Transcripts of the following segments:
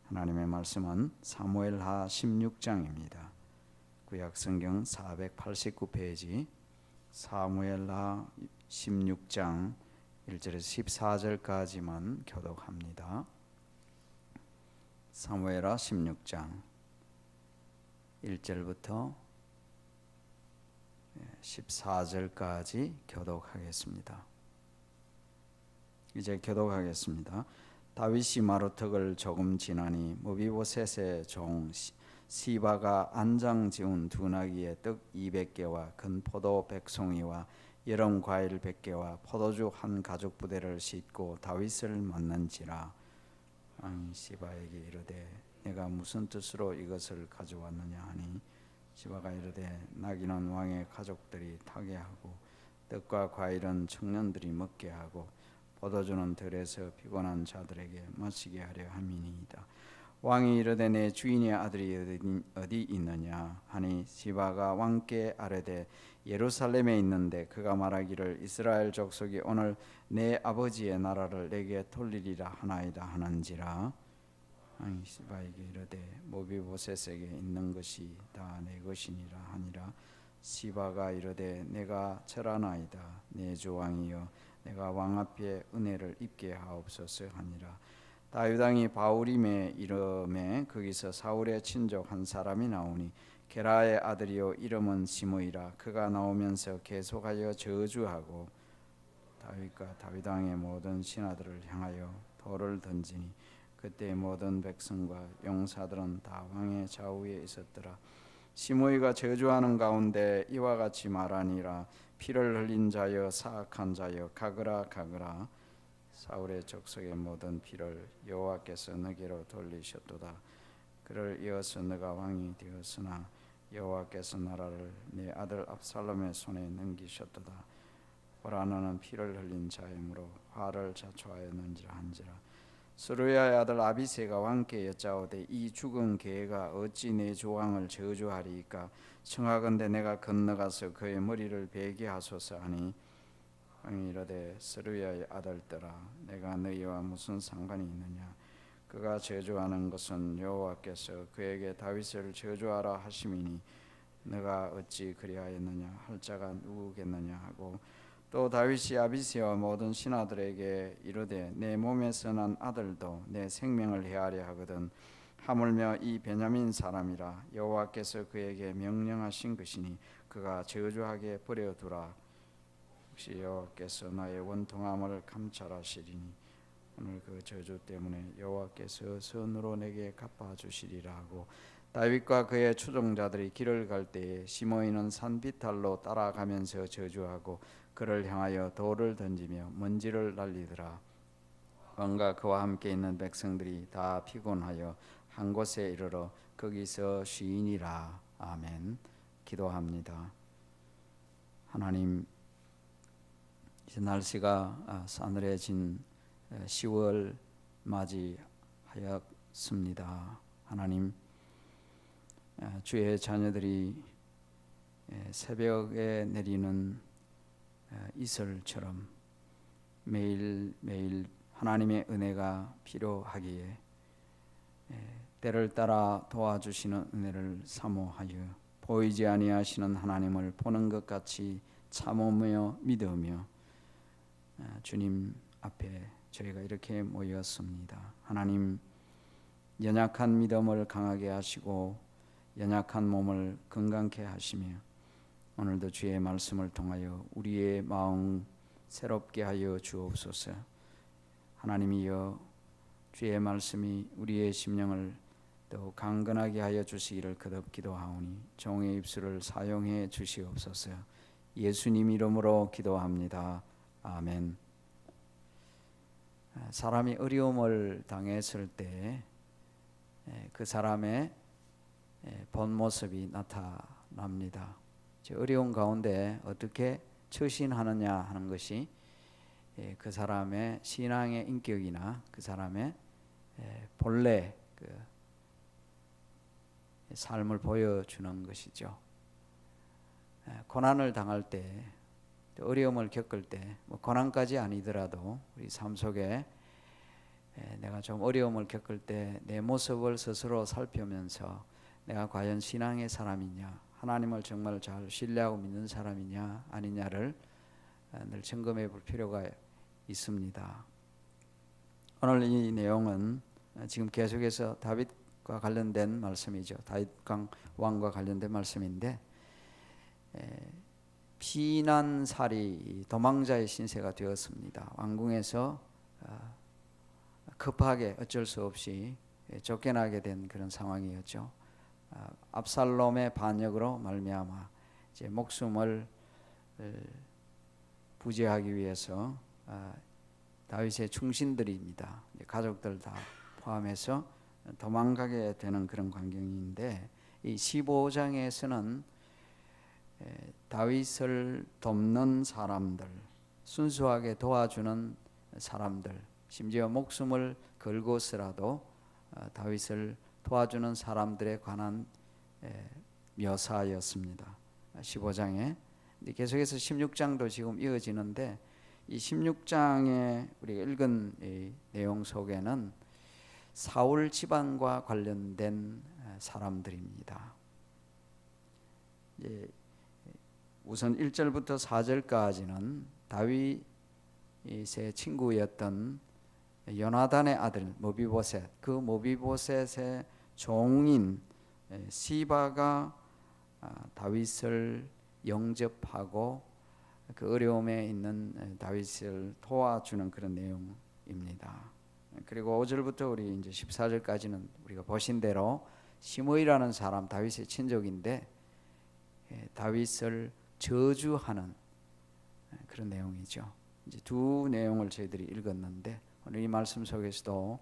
하나님의 말씀은 사무엘하 16장입니다. 구약성경 489페이지 사무엘하 16장 1절에서 14절까지만 교독합니다. 사무엘하 16장 1절부터 14절까지 교독하겠습니다. 이제 교독하겠습니다. 다윗이 마루턱을 조금 지나니 무비보셋의 종 시바가 안장 지운 두 나귀의 떡 200개와 큰 포도 100송이와 여름 과일 100개와 포도주 한 가죽 부대를 싣고 다윗을 만난지라. 시바에게 이르되 내가 무슨 뜻으로 이것을 가져왔느냐 하니 시바가 이르되 나귀는 왕의 가족들이 타게 하고 떡과 과일은 청년들이 먹게 하고 포도주는 들에서 피곤한 자들에게 마시게 하려 함이니이다. 왕이 이르되 내 주인의 아들이 어디 있느냐 하니 시바가 왕께 아뢰되 예루살렘에 있는데 그가 말하기를 이스라엘 족속이 오늘 내 아버지의 나라를 내게 돌리리라 하나이다 하는지라. 시바에게 이르되 모비보셋에게 있는 것이 다 내 것이니라 하니라. 시바가 이르되 내가 절하나이다. 내 주 왕이여 내가 왕 앞에 은혜를 입게 하옵소서 하니라. 다윗 왕이 바울임에 이름에 거기서 사울의 친족 한 사람이 나오니 게라의 아들이요 이름은 시므이라. 그가 나오면서 계속하여 저주하고 다윗과 다윗 왕의 모든 신하들을 향하여 돌을 던지니 그때 모든 백성과 용사들은 다 왕의 좌우에 있었더라. 시므이가 저주하는 가운데 이와 같이 말하니라. 피를 흘린 자여 사악한 자여 가거라 가거라. 사울의 족속의 모든 피를 여호와께서 너게로 돌리셨도다. 그를 이어서 너가 왕이 되었으나 여호와께서 나라를 내 아들 압살롬의 손에 넘기셨도다. 보라 너는 피를 흘린 자이므로 화를 자초하였는지라 한지라. 스루야의 아들 아비새가 왕께 여짜오되 이 죽은 개가 어찌 내 주왕을 저주하리이까. 청하건대 내가 건너가서 그의 머리를 베게 하소서 하니 왕이 이르되 스루야의 아들들아 내가 너희와 무슨 상관이 있느냐. 그가 저주하는 것은 여호와께서 그에게 다윗을 저주하라 하심이니 너가 어찌 그리하였느냐 할 자가 누구겠느냐 하고 또 다윗이 아비새와 모든 신하들에게 이르되 내 몸에서 난 아들도 내 생명을 해하려 하거든 하물며 이 베냐민 사람이라 여호와께서 그에게 명령하신 것이니 그가 저주하게 버려두라. 혹시 여호와께서 나의 원통함을 감찰하시리니 오늘 그 저주 때문에 여호와께서 선으로 내게 갚아주시리라 하고 다윗과 그의 추종자들이 길을 갈 때에 시므이는 산비탈로 따라가면서 저주하고 그를 향하여 돌을 던지며 먼지를 날리더라. 왕과 그와 함께 있는 백성들이 다 피곤하여 한 곳에 이르러 거기서 쉬니라. 아멘. 기도합니다. 하나님, 이제 날씨가 싸늘해진 10월 맞이하였습니다. 하나님, 주의 자녀들이 새벽에 내리는 이슬처럼 매일매일 하나님의 은혜가 필요하기에 때를 따라 도와주시는 은혜를 사모하여 보이지 아니하시는 하나님을 보는 것 같이 참으며 믿으며 주님 앞에 저희가 이렇게 모였습니다. 하나님, 연약한 믿음을 강하게 하시고 연약한 몸을 건강케 하시며 오늘도 주의 말씀을 통하여 우리의 마음 새롭게 하여 주옵소서. 하나님이여 주의 말씀이 우리의 심령을 더 강건하게 하여 주시기를 거듭 기도하오니 종의 입술을 사용해 주시옵소서. 예수님 이름으로 기도합니다. 아멘. 사람이 어려움을 당했을 때 그 사람의 본 모습이 나타납니다. 어려운 가운데 어떻게 처신하느냐 하는 것이 그 사람의 신앙의 인격이나 그 사람의 본래 그 삶을 보여주는 것이죠. 고난을 당할 때, 어려움을 겪을 때, 고난까지 아니더라도 우리 삶 속에 내가 좀 어려움을 겪을 때 내 모습을 스스로 살피면서 내가 과연 신앙의 사람이냐, 하나님을 정말 잘 신뢰하고 믿는 사람이냐 아니냐를 늘 점검해 볼 필요가 있습니다. 오늘 이 내용은 지금 계속해서 다윗과 관련된 말씀이죠. 다윗 왕과 관련된 말씀인데, 피난살이 도망자의 신세가 되었습니다. 왕궁에서 급하게 어쩔 수 없이 쫓겨나게 된 그런 상황이었죠. 압살롬의 반역으로 말미암아 이제 목숨을 부지하기 위해서 다윗의 충신들입니다. 가족들 다 포함해서 도망가게 되는 그런 광경인데, 이 15장에서는 다윗을 돕는 사람들, 순수하게 도와주는 사람들, 심지어 목숨을 걸고서라도 다윗을 도와주는 사람들에 관한 묘사였습니다. 15장에 계속해서 16장도 지금 이어지는데, 이 16장에 우리가 읽은 이 내용 속에는 사울 집안과 관련된 사람들입니다. 우선 1절부터 4절까지는 다윗의 친구였던 요나단의 아들 모비보셋, 그 모비보셋의 종인 시바가 다윗을 영접하고 그 어려움에 있는 다윗을 도와주는 그런 내용입니다. 그리고 5절부터 우리 이제 14절까지는 우리가 보신 대로 시므이라는 사람, 다윗의 친족인데 다윗을 저주하는 그런 내용이죠. 이제 두 내용을 저희들이 읽었는데, 오늘 이 말씀 속에서도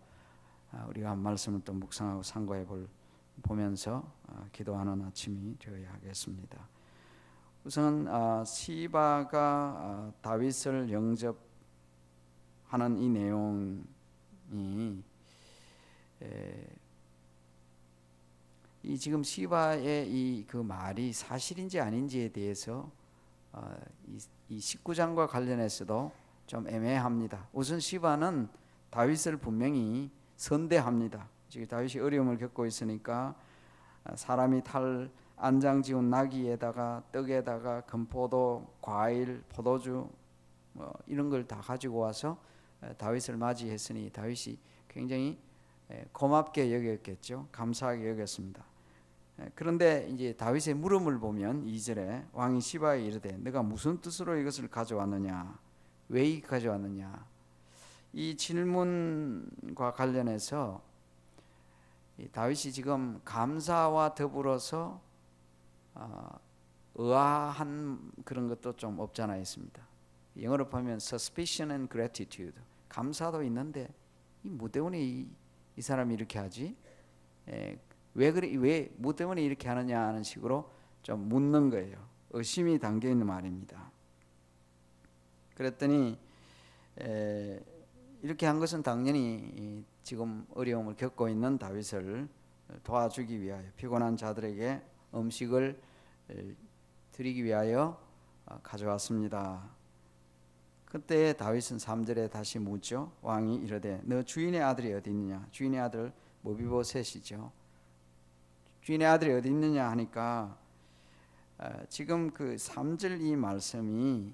우리가 한 말씀을 또 묵상하고 상고해 보면서 기도하는 아침이 되어야 하겠습니다. 우선 시바가 다윗을 영접하는 이 내용이 이 지금 시바의 이 그 말이 사실인지 아닌지에 대해서 이 19장과 관련해서도 좀 애매합니다. 우선 시바는 다윗을 분명히 선대합니다. 지금 다윗이 어려움을 겪고 있으니까 사람이 탈 안장 지운 나귀에다가 떡에다가 금포도, 과일, 포도주 이런 걸 다 가지고 와서 다윗을 맞이했으니 다윗이 굉장히 고맙게 여겼겠죠. 감사하게 여겼습니다. 그런데 이제 다윗의 물음을 보면 2절에 왕이 시바에 이르되 너가 무슨 뜻으로 이것을 가져왔느냐, 왜 가져왔느냐, 이 질문과 관련해서 다윗이 지금 감사와 더불어서 의아한 그런 것도 좀 없잖아 있습니다. 영어로 보면 suspicion and gratitude, 감사도 있는데 뭐 때문에 이 사람이 이렇게 하지? 왜 그래? 뭐 때문에 이렇게 하느냐 하는 식으로 좀 묻는 거예요. 의심이 담겨 있는 말입니다. 그랬더니 이렇게 한 것은 당연히 지금 어려움을 겪고 있는 다윗을 도와주기 위하여, 피곤한 자들에게 음식을 드리기 위하여 가져왔습니다. 그때 다윗은 3절에 다시 묻죠. 왕이 이르되 너 주인의 아들이 어디 있느냐? 주인의 아들 모비보셋이죠. 주인의 아들이 어디 있느냐 하니까 지금 그 3절 이 말씀이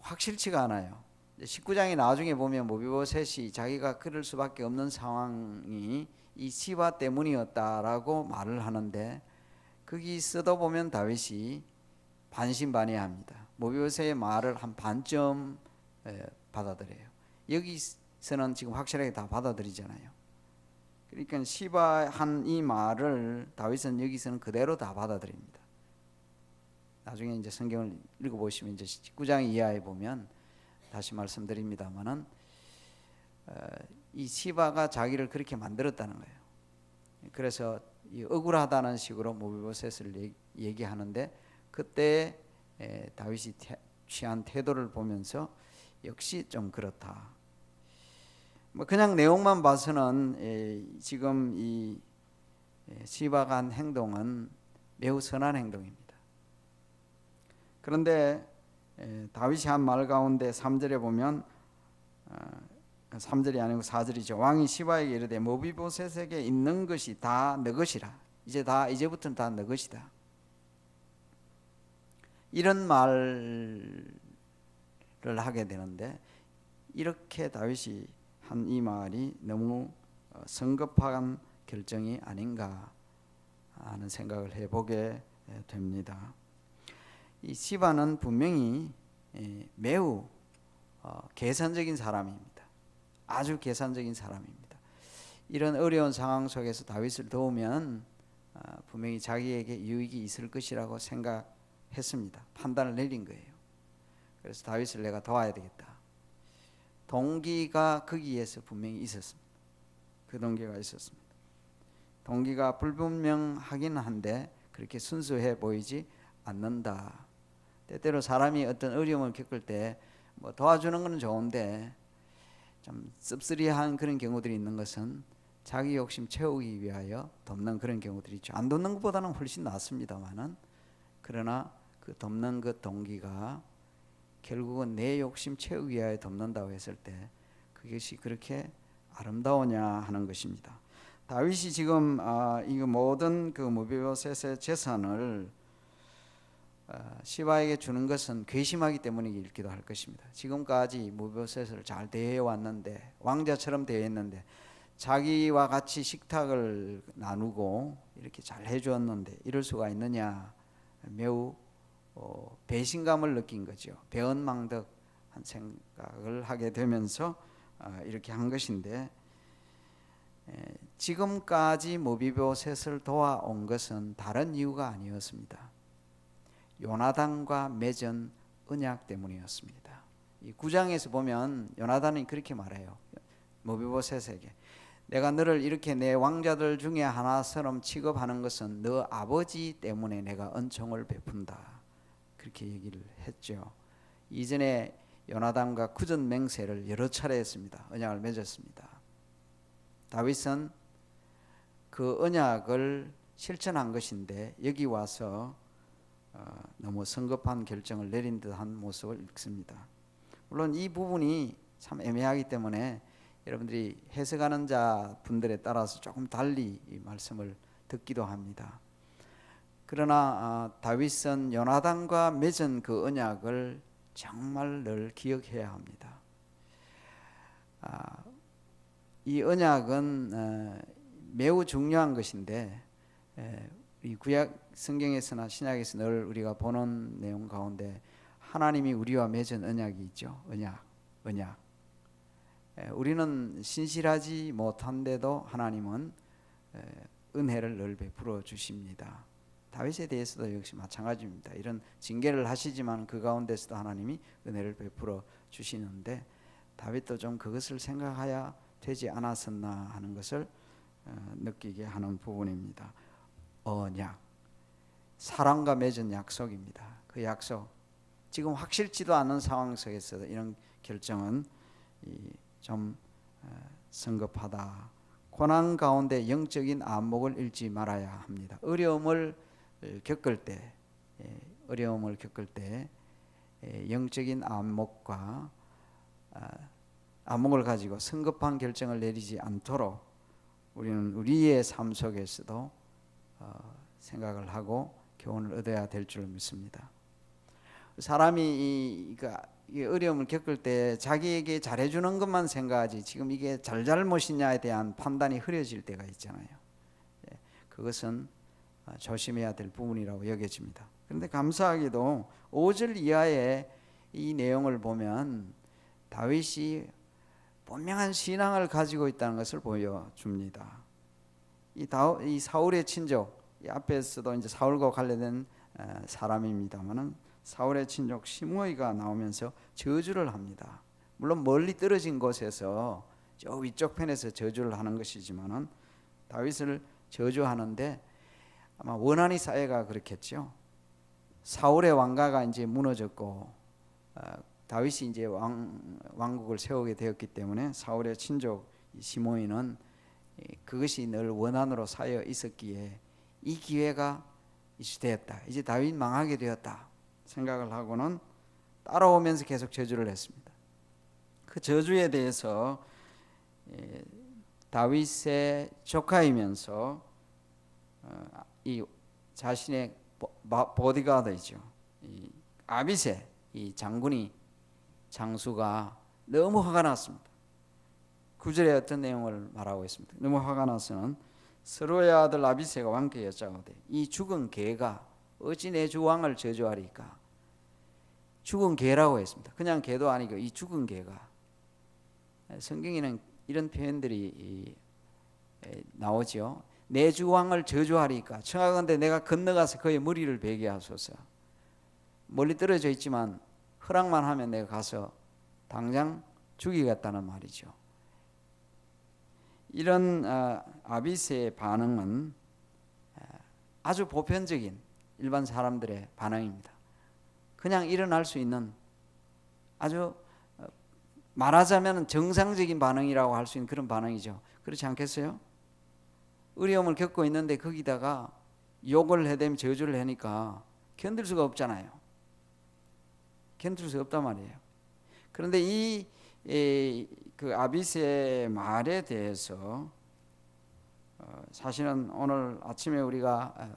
확실치가 않아요. 19장에 나중에 보면 모비보셋이 자기가 그럴 수밖에 없는 상황이 이 시바 때문이었다라고 말을 하는데, 거기 써도 보면 다윗이 반신반의합니다. 모비보셋의 말을 한 반쯤 받아들여요. 여기서는 지금 확실하게 다 받아들이잖아요. 그러니까 시바 한 이 말을 다윗은 여기서는 그대로 다 받아들입니다. 나중에 이제 성경을 읽어보시면 이제 19장 이하에 보면 다시 말씀드립니다만은 이 시바가 자기를 그렇게 만들었다는 거예요. 그래서 이 억울하다는 식으로 모비보셋을 얘기하는데, 그때 다윗이 취한 태도를 보면서 역시 좀 그렇다. 뭐 그냥 내용만 봐서는 지금 이 시바가 한 행동은 매우 선한 행동입니다. 그런데 다윗이 한 말 가운데 3절에 보면 3절이 아니고 4절이죠. 왕이 시바에게 이르되 모비보셋에게 있는 것이 다 너 것이라. 이제부터는 다 너 것이다. 이런 말을 하게 되는데, 이렇게 다윗이 한 이 말이 너무 성급한 결정이 아닌가 하는 생각을 해보게 됩니다. 이 시바는 분명히 매우 계산적인 사람입니다. 아주 계산적인 사람입니다. 이런 어려운 상황 속에서 다윗을 도우면 분명히 자기에게 유익이 있을 것이라고 생각했습니다. 판단을 내린 거예요. 그래서 다윗을 내가 도와야 되겠다. 동기가 거기에서 분명히 있었습니다. 그 동기가 있었습니다. 동기가 불분명하긴 한데 그렇게 순수해 보이지 않는다. 때때로 사람이 어떤 어려움을 겪을 때 뭐 도와주는 것은 좋은데 좀 씁쓸이한 그런 경우들이 있는 것은 자기 욕심 채우기 위하여 돕는 그런 경우들이 있죠. 안 돕는 것보다는 훨씬 낫습니다만은, 그러나 그 돕는 그 동기가 결국은 내 욕심 채우기 위하여 돕는다고 했을 때 그것이 그렇게 아름다우냐 하는 것입니다. 다윗이 지금 이거 모든 그 모비보셋의 재산을 시바에게 주는 것은 괘씸하기 때문이기도 할 것입니다. 지금까지 모비보셋을 잘 대해 왔는데, 왕자처럼 대했는데, 자기와 같이 식탁을 나누고 이렇게 잘 해주었는데 이럴 수가 있느냐, 매우 배신감을 느낀 거죠. 배은망덕한 생각을 하게 되면서 이렇게 한 것인데, 지금까지 모비보셋을 도와온 것은 다른 이유가 아니었습니다. 요나단과 맺은 언약 때문이었습니다. 이 9장에서 보면 요나단이 그렇게 말해요. 모비보셋에게 내가 너를 이렇게 내 왕자들 중에 하나처럼 취급하는 것은 너 아버지 때문에 내가 은총을 베푼다. 그렇게 얘기를 했죠. 이전에 요나단과 구전 맹세를 여러 차례 했습니다. 언약을 맺었습니다. 다윗은 그 언약을 실천한 것인데 여기 와서 너무 성급한 결정을 내린 듯한 모습을 읽습니다. 물론 이 부분이 참 애매하기 때문에 여러분들이 해석하는 자 분들에 따라서 조금 달리 이 말씀을 듣기도 합니다. 그러나 다윗은 요나단과 맺은 그 언약을 정말 늘 기억해야 합니다. 이 언약은 매우 중요한 것인데, 이 구약 성경에서나 신약에서 늘 우리가 보는 내용 가운데 하나님이 우리와 맺은 언약이 있죠. 언약. 우리는 신실하지 못한데도 하나님은 은혜를 늘 베풀어 주십니다. 다윗에 대해서도 역시 마찬가지입니다. 이런 징계를 하시지만 그 가운데서도 하나님이 은혜를 베풀어 주시는데, 다윗도 좀 그것을 생각해야 되지 않았었나 하는 것을 느끼게 하는 부분입니다. 언약, 사랑과 맺은 약속입니다. 그 약속, 지금 확실치도 않은 상황 속에서 이런 결정은 좀 성급하다. 고난 가운데 영적인 안목을 잃지 말아야 합니다. 어려움을 겪을 때 영적인 안목과 안목을 가지고 성급한 결정을 내리지 않도록 우리는 우리의 삶 속에서도 생각을 하고 교훈을 얻어야 될 줄 믿습니다. 사람이 이 어려움을 겪을 때 자기에게 잘해주는 것만 생각하지 지금 이게 잘못이냐에 대한 판단이 흐려질 때가 있잖아요. 그것은 조심해야 될 부분이라고 여겨집니다. 그런데 감사하게도 5절 이하의 이 내용을 보면 다윗이 분명한 신앙을 가지고 있다는 것을 보여줍니다. 이 사울의 친족, 이 앞에서도 이제 사울과 관련된 사람입니다만은 사울의 친족 시므이가 나오면서 저주를 합니다. 물론 멀리 떨어진 곳에서 저 위쪽 편에서 저주를 하는 것이지만은 다윗을 저주하는데 아마 원한이 쌓여가 그렇겠죠. 사울의 왕가가 이제 무너졌고 다윗이 이제 왕국을 세우게 되었기 때문에 사울의 친족 시므이는 그것이 늘 원한으로 쌓여 있었기에 이 기회가 이수되었다. 이제 다윗 망하게 되었다 생각을 하고는 따라오면서 계속 저주를 했습니다. 그 저주에 대해서 다윗의 조카이면서 이 자신의 보디가드이죠. 이 아비새 이 장군이 장수가 너무 화가 났습니다. 9절에 어떤 내용을 말하고 있습니다. 너무 화가 나서는 서로의 아들 아비새가 왕께 여짜오되 이 죽은 개가 어찌 내 주 왕을 저주하리까. 죽은 개라고 했습니다. 그냥 개도 아니고 이 죽은 개가. 성경에는 이런 표현들이 나오죠. 내 주 왕을 저주하리까. 청하건대 내가 건너가서 그의 머리를 베게 하소서. 멀리 떨어져 있지만 허락만 하면 내가 가서 당장 죽이겠다는 말이죠. 이런 아비새의 반응은 아주 보편적인 일반 사람들의 반응입니다. 그냥 일어날 수 있는 아주 말하자면 정상적인 반응이라고 할 수 있는 그런 반응이죠. 그렇지 않겠어요? 어려움을 겪고 있는데 거기다가 욕을 해대면 저주를 하니까 견딜 수가 없잖아요. 견딜 수 없단 말이에요. 그런데 그 아비새의 말에 대해서 사실은 오늘 아침에 우리가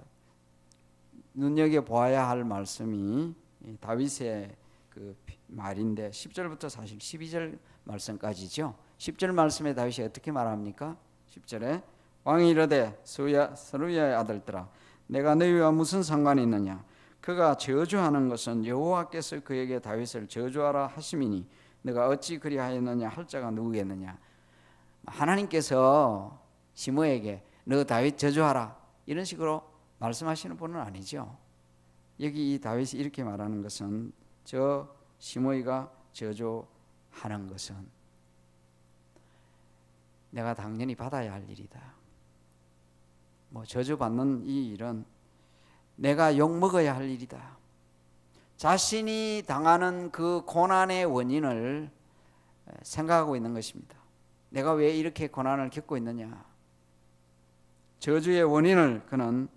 눈여겨 보아야 할 말씀이 다윗의 그 말인데 10절부터 사실 12절 말씀까지죠. 10절 말씀에 다윗이 어떻게 말합니까? 10절에 왕이 이르되 스루야의 아들들아 내가 너희와 무슨 상관이 있느냐. 그가 저주하는 것은 여호와께서 그에게 다윗을 저주하라 하심이니 내가 어찌 그리하였느냐 할 자가 누구겠느냐. 하나님께서 시므에게 너 다윗 저주하라 이런 식으로 말씀하시는 분은 아니죠. 여기 이 다윗이 이렇게 말하는 것은 저 시므이가 저주하는 것은 내가 당연히 받아야 할 일이다. 저주받는 이 일은 내가 욕먹어야 할 일이다. 자신이 당하는 그 고난의 원인을 생각하고 있는 것입니다. 내가 왜 이렇게 고난을 겪고 있느냐. 저주의 원인을 그는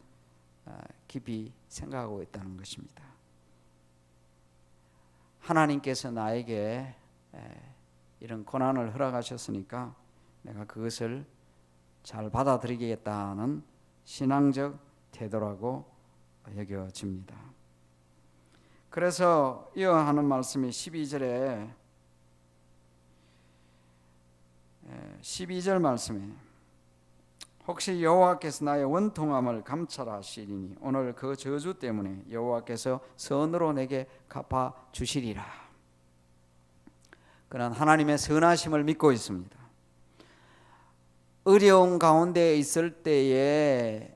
깊이 생각하고 있다는 것입니다. 하나님께서 나에게 이런 고난을 허락하셨으니까 내가 그것을 잘 받아들이겠다는 신앙적 태도라고 여겨집니다. 그래서 이어하는 말씀이 12절 말씀에 혹시 여호와께서 나의 원통함을 감찰하시리니 오늘 그 저주 때문에 여호와께서 선으로 내게 갚아 주시리라. 그는 하나님의 선하심을 믿고 있습니다. 어려운 가운데 있을 때에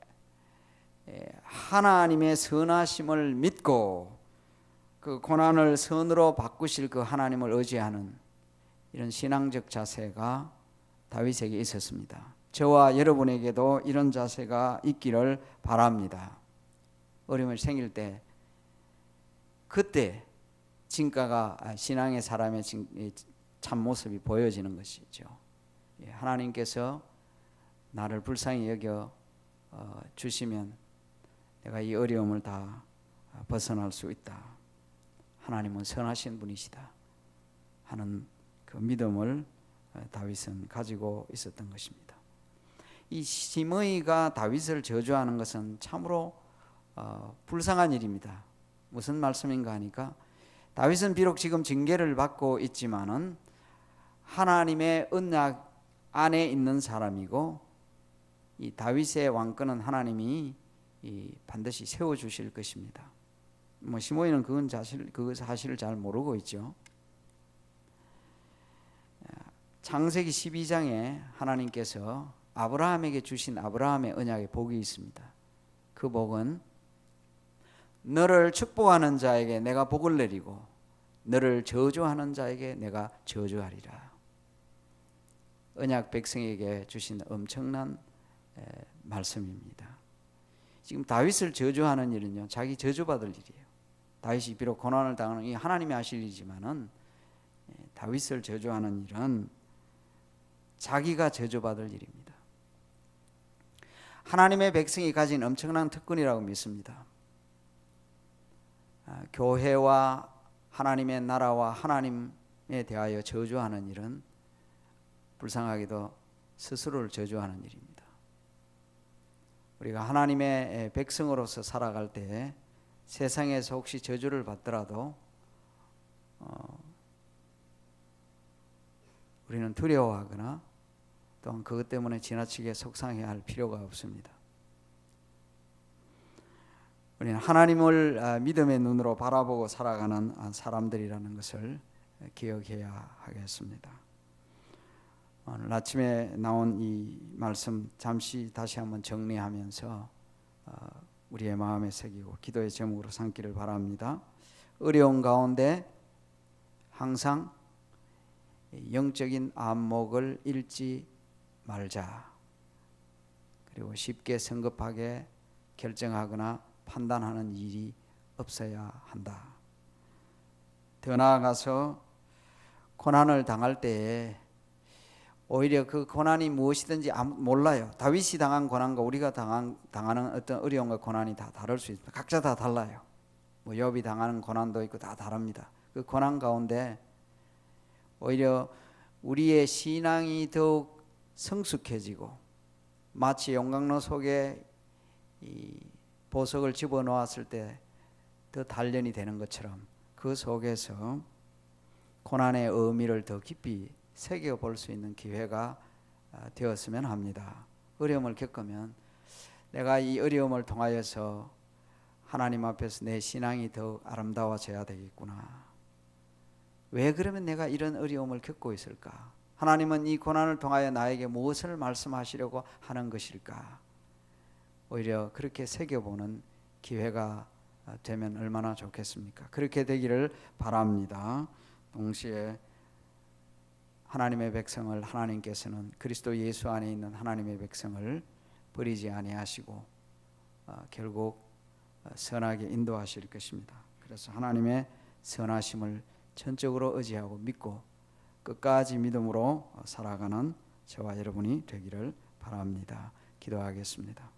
하나님의 선하심을 믿고 그 고난을 선으로 바꾸실 그 하나님을 의지하는 이런 신앙적 자세가 다윗에게 있었습니다. 저와 여러분에게도 이런 자세가 있기를 바랍니다. 어려움이 생길 때 그때 진가가 신앙의 사람의 참모습이 보여지는 것이죠. 하나님께서 나를 불쌍히 여겨 주시면 내가 이 어려움을 다 벗어날 수 있다. 하나님은 선하신 분이시다 하는 그 믿음을 다윗은 가지고 있었던 것입니다. 이 시므이가 다윗을 저주하는 것은 참으로 불쌍한 일입니다. 무슨 말씀인가 하니까 다윗은 비록 지금 징계를 받고 있지만은 하나님의 언약 안에 있는 사람이고 이 다윗의 왕권은 하나님이 반드시 세워 주실 것입니다. 시므이는 그 사실을 잘 모르고 있죠. 창세기 12장에 하나님께서 아브라함에게 주신 아브라함의 언약의 복이 있습니다. 그 복은 너를 축복하는 자에게 내가 복을 내리고 너를 저주하는 자에게 내가 저주하리라. 언약 백성에게 주신 엄청난 말씀입니다. 지금 다윗을 저주하는 일은요, 자기 저주받을 일이에요. 다윗이 비록 고난을 당하는 이 하나님이 하실 일이지만은 다윗을 저주하는 일은 자기가 저주받을 일입니다. 하나님의 백성이 가진 엄청난 특권이라고 믿습니다. 교회와 하나님의 나라와 하나님에 대하여 저주하는 일은 불쌍하게도 스스로를 저주하는 일입니다. 우리가 하나님의 백성으로서 살아갈 때 세상에서 혹시 저주를 받더라도 우리는 두려워하거나 또한 그것 때문에 지나치게 속상해야 할 필요가 없습니다. 우리는 하나님을 믿음의 눈으로 바라보고 살아가는 사람들이라는 것을 기억해야 하겠습니다. 오늘 아침에 나온 이 말씀 잠시 다시 한번 정리하면서 우리의 마음에 새기고 기도의 제목으로 삼기를 바랍니다. 어려운 가운데 항상 영적인 안목을 잃지 말자. 그리고 쉽게 성급하게 결정하거나 판단하는 일이 없어야 한다. 더 나아가서 고난을 당할 때에 오히려 그 고난이 무엇이든지 몰라요. 다윗이 당한 고난과 우리가 당하는 어떤 어려움과 고난이 다 다를 수 있습니다. 각자 다 달라요. 뭐 욥이 당하는 고난도 있고 다 다릅니다. 그 고난 가운데 오히려 우리의 신앙이 더욱 성숙해지고 마치 용광로 속에 이 보석을 집어넣었을 때 더 단련이 되는 것처럼 그 속에서 고난의 의미를 더 깊이 새겨볼 수 있는 기회가 되었으면 합니다. 어려움을 겪으면 내가 이 어려움을 통하여서 하나님 앞에서 내 신앙이 더 아름다워져야 되겠구나. 왜 그러면 내가 이런 어려움을 겪고 있을까? 하나님은 이 고난을 통하여 나에게 무엇을 말씀하시려고 하는 것일까? 오히려 그렇게 새겨보는 기회가 되면 얼마나 좋겠습니까? 그렇게 되기를 바랍니다. 동시에 하나님의 백성을 하나님께서는 그리스도 예수 안에 있는 하나님의 백성을 버리지 아니하시고 결국 선하게 인도하실 것입니다. 그래서 하나님의 선하심을 전적으로 의지하고 믿고 끝까지 믿음으로 살아가는 저와 여러분이 되기를 바랍니다. 기도하겠습니다.